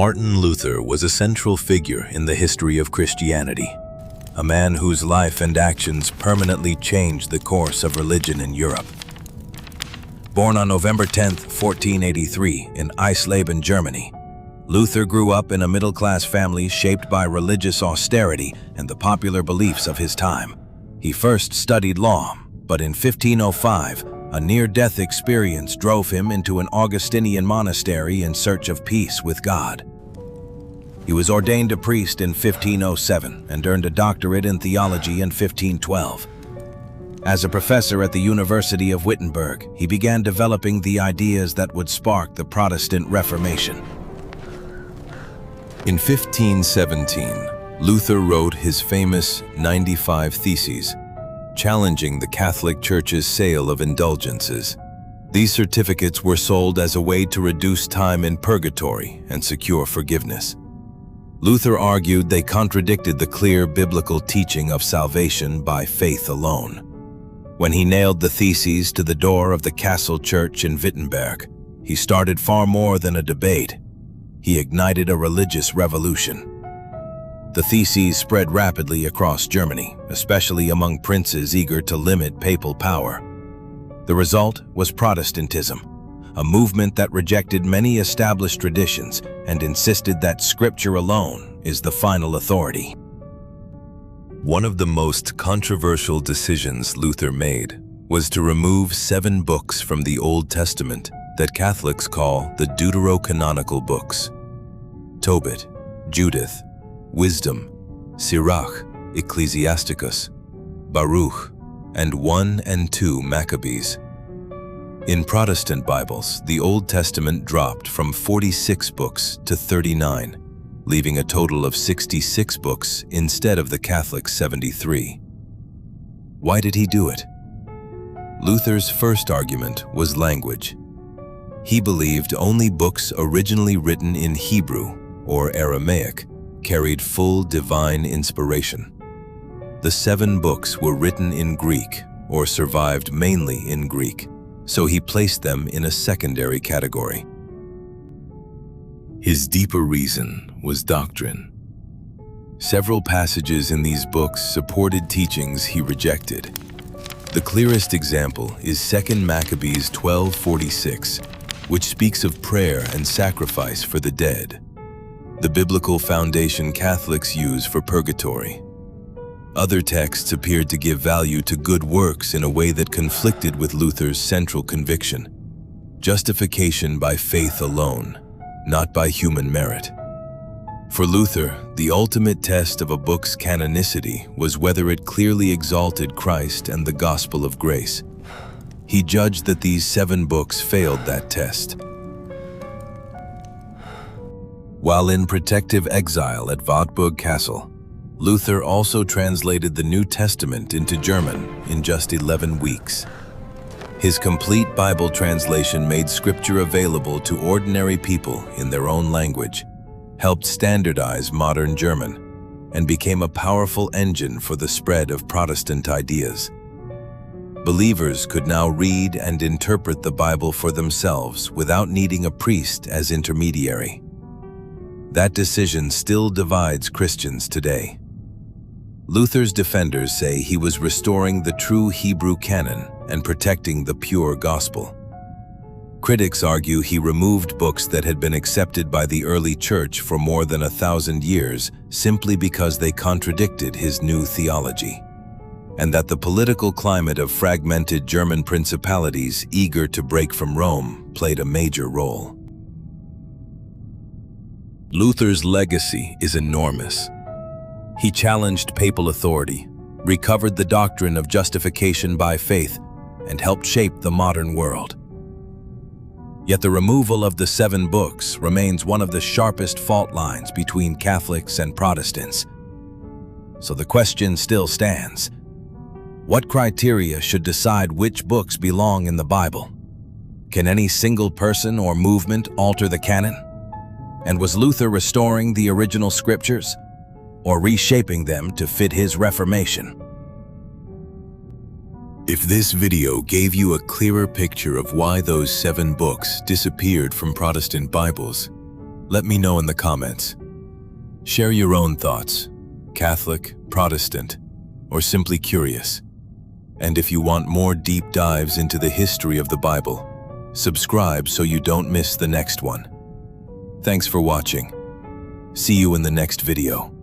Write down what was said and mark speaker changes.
Speaker 1: Martin Luther was a central figure in the history of Christianity, a man whose life and actions permanently changed the course of religion in Europe. Born on November 10, 1483, in Eisleben, Germany, Luther grew up in a middle-class family shaped by religious austerity and the popular beliefs of his time. He first studied law, but in 1505, a near-death experience drove him into an Augustinian monastery in search of peace with God. He was ordained a priest in 1507 and earned a doctorate in theology in 1512. As a professor at the University of Wittenberg, he began developing the ideas that would spark the Protestant Reformation. In 1517, Luther wrote his famous 95 Theses, challenging the Catholic Church's sale of indulgences. These certificates were sold as a way to reduce time in purgatory and secure forgiveness. Luther argued they contradicted the clear biblical teaching of salvation by faith alone. When he nailed the theses to the door of the castle church in Wittenberg, he started far more than a debate. He ignited a religious revolution. The theses spread rapidly across Germany, especially among princes eager to limit papal power. The result was Protestantism, a movement that rejected many established traditions and insisted that Scripture alone is the final authority. One of the most controversial decisions Luther made was to remove 7 books from the Old Testament that Catholics call the deuterocanonical books: Tobit, Judith, Wisdom, Sirach, Ecclesiasticus, Baruch, and 1 and 2 Maccabees. In Protestant Bibles, the Old Testament dropped from 46 books to 39, leaving a total of 66 books instead of the Catholic 73. Why did he do it? Luther's first argument was language. He believed only books originally written in Hebrew or Aramaic carried full divine inspiration. The 7 books were written in Greek or survived mainly in Greek, so he placed them in a secondary category. His deeper reason was doctrine. Several passages in these books supported teachings he rejected. The clearest example is 2 Maccabees 12:46, which speaks of prayer and sacrifice for the dead, the biblical foundation Catholics use for purgatory. Other texts appeared to give value to good works in a way that conflicted with Luther's central conviction: justification by faith alone, not by human merit. For Luther, the ultimate test of a book's canonicity was whether it clearly exalted Christ and the gospel of grace. He judged that these 7 books failed that test. While in protective exile at Wartburg Castle, Luther also translated the New Testament into German in just 11 weeks. His complete Bible translation made Scripture available to ordinary people in their own language, helped standardize modern German, and became a powerful engine for the spread of Protestant ideas. Believers could now read and interpret the Bible for themselves without needing a priest as intermediary. That decision still divides Christians today. Luther's defenders say he was restoring the true Hebrew canon and protecting the pure gospel. Critics argue he removed books that had been accepted by the early church for more than 1,000 years simply because they contradicted his new theology, and that the political climate of fragmented German principalities eager to break from Rome played a major role. Luther's legacy is enormous. He challenged papal authority, recovered the doctrine of justification by faith, and helped shape the modern world. Yet the removal of the 7 books remains one of the sharpest fault lines between Catholics and Protestants. So the question still stands: what criteria should decide which books belong in the Bible? Can any single person or movement alter the canon? And was Luther restoring the original scriptures or reshaping them to fit his Reformation? If this video gave you a clearer picture of why those 7 books disappeared from Protestant Bibles, Let me know in the comments. Share your own thoughts, Catholic, Protestant, or simply curious. And if you want more deep dives into the history of the Bible, subscribe so you don't miss the next one. Thanks for watching. See you in the next video.